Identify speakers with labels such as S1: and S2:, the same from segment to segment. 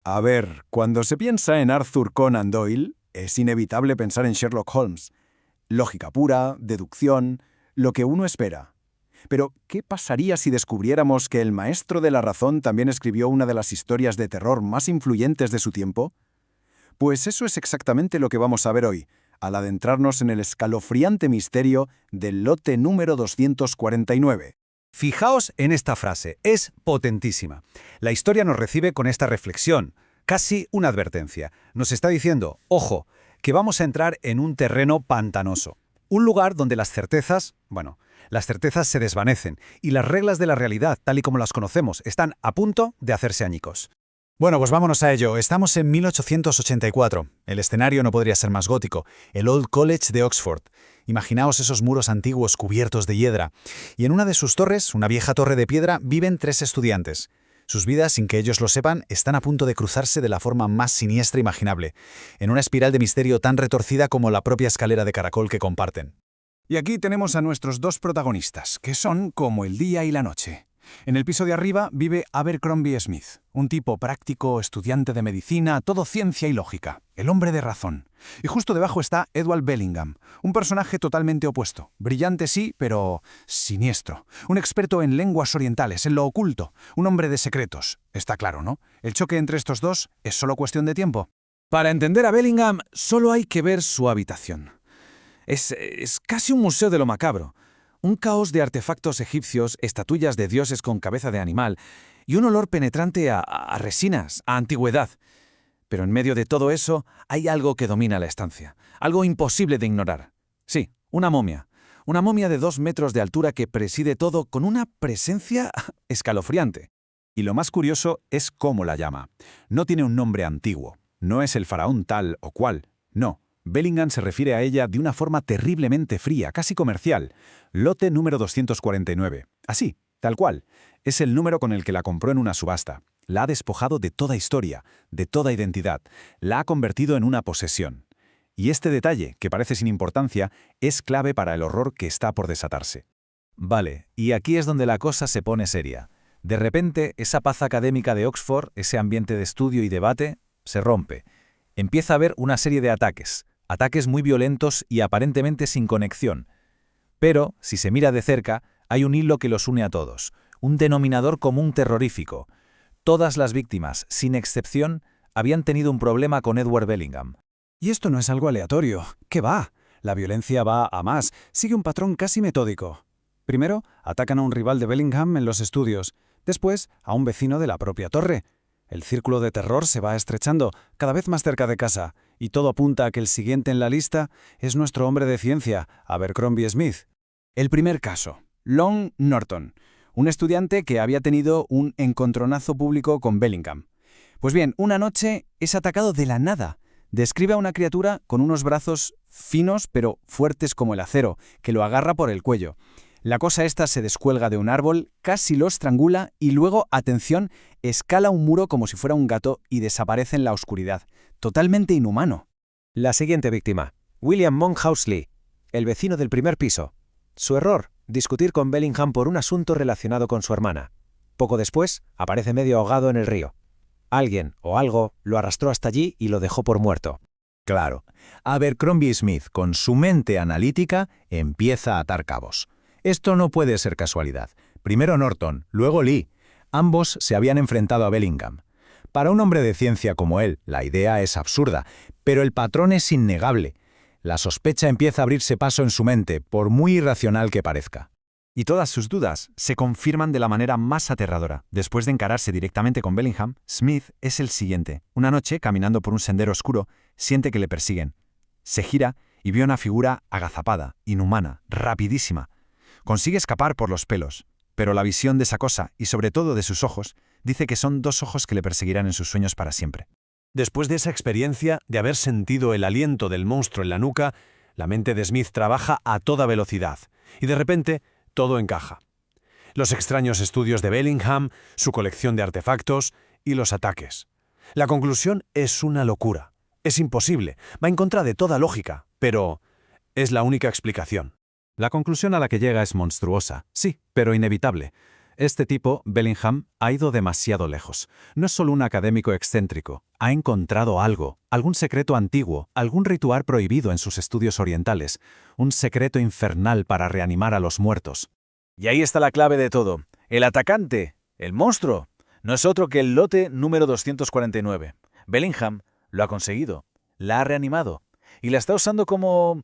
S1: A ver, cuando se piensa en Arthur Conan Doyle, es inevitable pensar en Sherlock Holmes. Lógica pura, deducción, lo que uno espera. Pero, ¿qué pasaría si descubriéramos que el maestro de la razón también escribió una de las historias de terror más influyentes de su tiempo? Pues eso es exactamente lo que vamos a ver hoy, al adentrarnos en el escalofriante misterio del lote número 249.
S2: Fijaos en esta frase, es potentísima. La historia nos recibe con esta reflexión, casi una advertencia. Nos está diciendo, ojo, que vamos a entrar en un terreno pantanoso. Un lugar donde las certezas se desvanecen y las reglas de la realidad, tal y como las conocemos, están a punto de hacerse añicos.
S3: Bueno, pues vámonos a ello. Estamos en 1884. El escenario no podría ser más gótico, el Old College de Oxford. Imaginaos esos muros antiguos cubiertos de hiedra. Y en una de sus torres, una vieja torre de piedra, viven 3 estudiantes. Sus vidas, sin que ellos lo sepan, están a punto de cruzarse de la forma más siniestra imaginable, en una espiral de misterio tan retorcida como la propia escalera de caracol que comparten.
S1: Y aquí tenemos a nuestros dos protagonistas, que son como el día y la noche. En el piso de arriba vive Abercrombie Smith, un tipo práctico, estudiante de medicina, todo ciencia y lógica, el hombre de razón. Y justo debajo está Edward Bellingham, un personaje totalmente opuesto, brillante sí, pero siniestro. Un experto en lenguas orientales, en lo oculto, un hombre de secretos. Está claro, ¿no? El choque entre estos dos es solo cuestión de tiempo.
S4: Para entender a Bellingham, solo hay que ver su habitación. Es casi un museo de lo macabro. Un caos de artefactos egipcios, estatuillas de dioses con cabeza de animal y un olor penetrante a resinas, a antigüedad. Pero en medio de todo eso hay algo que domina la estancia, algo imposible de ignorar. Sí, una momia. Una momia de 2 metros de altura que preside todo con una presencia escalofriante.
S2: Y lo más curioso es cómo la llama. No tiene un nombre antiguo, no es el faraón tal o cual, no. Bellingham se refiere a ella de una forma terriblemente fría, casi comercial. Lote número 249. Así, tal cual. Es el número con el que la compró en una subasta. La ha despojado de toda historia, de toda identidad. La ha convertido en una posesión. Y este detalle, que parece sin importancia, es clave para el horror que está por desatarse. Vale, y aquí es donde la cosa se pone seria. De repente, esa paz académica de Oxford, ese ambiente de estudio y debate, se rompe. Empieza a haber una serie de ataques muy violentos y aparentemente sin conexión. Pero, si se mira de cerca, hay un hilo que los une a todos, un denominador común terrorífico. Todas las víctimas, sin excepción, habían tenido un problema con Edward Bellingham.
S3: Y esto no es algo aleatorio. ¿Qué va? La violencia va a más, sigue un patrón casi metódico. Primero, atacan a un rival de Bellingham en los estudios, después a un vecino de la propia torre. El círculo de terror se va estrechando, cada vez más cerca de casa, y todo apunta a que el siguiente en la lista es nuestro hombre de ciencia, Abercrombie Smith.
S1: El primer caso, Long Norton, un estudiante que había tenido un encontronazo público con Bellingham. Pues bien, una noche es atacado de la nada. Describe a una criatura con unos brazos finos pero fuertes como el acero, que lo agarra por el cuello. La cosa esta se descuelga de un árbol, casi lo estrangula y luego, atención, escala un muro como si fuera un gato y desaparece en la oscuridad. Totalmente inhumano.
S5: La siguiente víctima, William Monkhousley, el vecino del primer piso. Su error, discutir con Bellingham por un asunto relacionado con su hermana. Poco después, aparece medio ahogado en el río. Alguien o algo lo arrastró hasta allí y lo dejó por muerto.
S2: Claro, Abercrombie Smith, con su mente analítica, empieza a atar cabos. Esto no puede ser casualidad. Primero Norton, luego Lee. Ambos se habían enfrentado a Bellingham. Para un hombre de ciencia como él, la idea es absurda, pero el patrón es innegable. La sospecha empieza a abrirse paso en su mente, por muy irracional que parezca.
S6: Y todas sus dudas se confirman de la manera más aterradora. Después de encararse directamente con Bellingham, Smith es el siguiente. Una noche, caminando por un sendero oscuro, siente que le persiguen. Se gira y ve una figura agazapada, inhumana, rapidísima. Consigue escapar por los pelos, pero la visión de esa cosa, y sobre todo de sus ojos, dice que son 2 ojos que le perseguirán en sus sueños para siempre.
S7: Después de esa experiencia, de haber sentido el aliento del monstruo en la nuca, la mente de Smith trabaja a toda velocidad, y de repente todo encaja. Los extraños estudios de Bellingham, su colección de artefactos y los ataques. La conclusión es una locura. Es imposible, va en contra de toda lógica, pero es la única explicación.
S6: La conclusión a la que llega es monstruosa, sí, pero inevitable.
S2: Este tipo, Bellingham, ha ido demasiado lejos. No es solo un académico excéntrico, ha encontrado algo, algún secreto antiguo, algún ritual prohibido en sus estudios orientales, un secreto infernal para reanimar a los muertos.
S1: Y ahí está la clave de todo. El atacante, el monstruo, no es otro que el lote número 249. Bellingham lo ha conseguido, la ha reanimado y la está usando como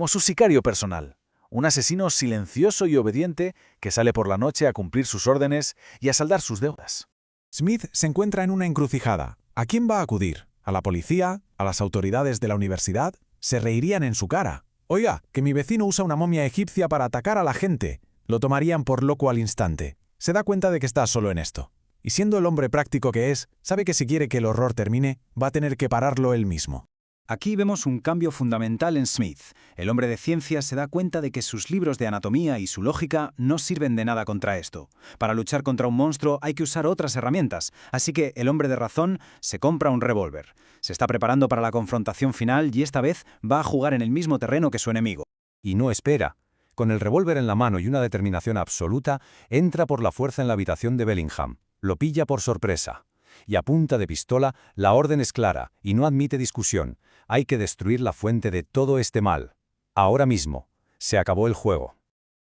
S1: su sicario personal. Un asesino silencioso y obediente que sale por la noche a cumplir sus órdenes y a saldar sus deudas.
S2: Smith se encuentra en una encrucijada. ¿A quién va a acudir? ¿A la policía? ¿A las autoridades de la universidad? Se reirían en su cara. Oiga, que mi vecino usa una momia egipcia para atacar a la gente. Lo tomarían por loco al instante. Se da cuenta de que está solo en esto. Y siendo el hombre práctico que es, sabe que si quiere que el horror termine, va a tener que pararlo él mismo.
S8: Aquí vemos un cambio fundamental en Smith. El hombre de ciencia se da cuenta de que sus libros de anatomía y su lógica no sirven de nada contra esto. Para luchar contra un monstruo hay que usar otras herramientas, así que el hombre de razón se compra un revólver. Se está preparando para la confrontación final y esta vez va a jugar en el mismo terreno que su enemigo.
S9: Y no espera. Con el revólver en la mano y una determinación absoluta, entra por la fuerza en la habitación de Bellingham. Lo pilla por sorpresa. Y a punta de pistola, la orden es clara y no admite discusión. Hay que destruir la fuente de todo este mal. Ahora mismo. Se acabó el juego.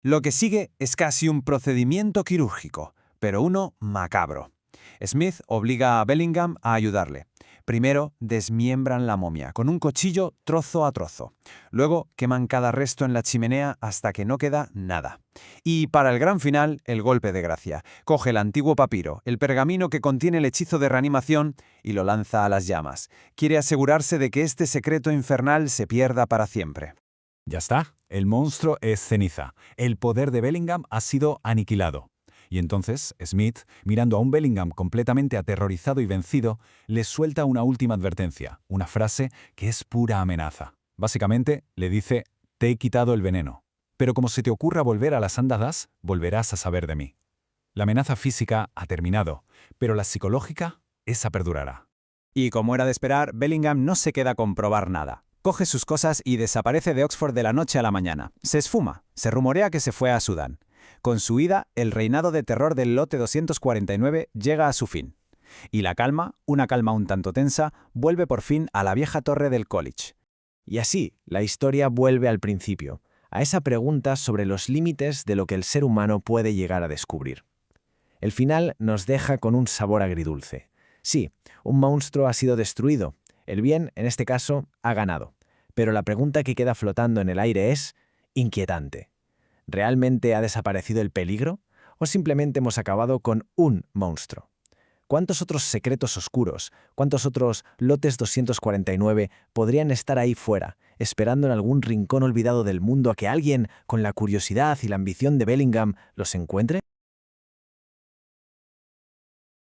S6: Lo que sigue es casi un procedimiento quirúrgico, pero uno macabro. Smith obliga a Bellingham a ayudarle. Primero, desmiembran la momia, con un cuchillo trozo a trozo. Luego, queman cada resto en la chimenea hasta que no queda nada. Y para el gran final, el golpe de gracia. Coge el antiguo papiro, el pergamino que contiene el hechizo de reanimación, y lo lanza a las llamas. Quiere asegurarse de que este secreto infernal se pierda para siempre.
S2: Ya está. El monstruo es ceniza. El poder de Bellingham ha sido aniquilado. Y entonces, Smith, mirando a un Bellingham completamente aterrorizado y vencido, le suelta una última advertencia, una frase que es pura amenaza. Básicamente, le dice, te he quitado el veneno. Pero como se te ocurra volver a las andadas, volverás a saber de mí. La amenaza física ha terminado, pero la psicológica, esa perdurará.
S5: Y como era de esperar, Bellingham no se queda con probar nada. Coge sus cosas y desaparece de Oxford de la noche a la mañana. Se esfuma. Se rumorea que se fue a Sudán. Con su ida, el reinado de terror del lote 249 llega a su fin. Y la calma, una calma un tanto tensa, vuelve por fin a la vieja torre del college. Y así, la historia vuelve al principio, a esa pregunta sobre los límites de lo que el ser humano puede llegar a descubrir. El final nos deja con un sabor agridulce. Sí, un monstruo ha sido destruido. El bien, en este caso, ha ganado. Pero la pregunta que queda flotando en el aire es inquietante. ¿Realmente ha desaparecido el peligro? ¿O simplemente hemos acabado con un monstruo? ¿Cuántos otros secretos oscuros, cuántos otros lotes 249 podrían estar ahí fuera, esperando en algún rincón olvidado del mundo a que alguien, con la curiosidad y la ambición de Bellingham, los encuentre?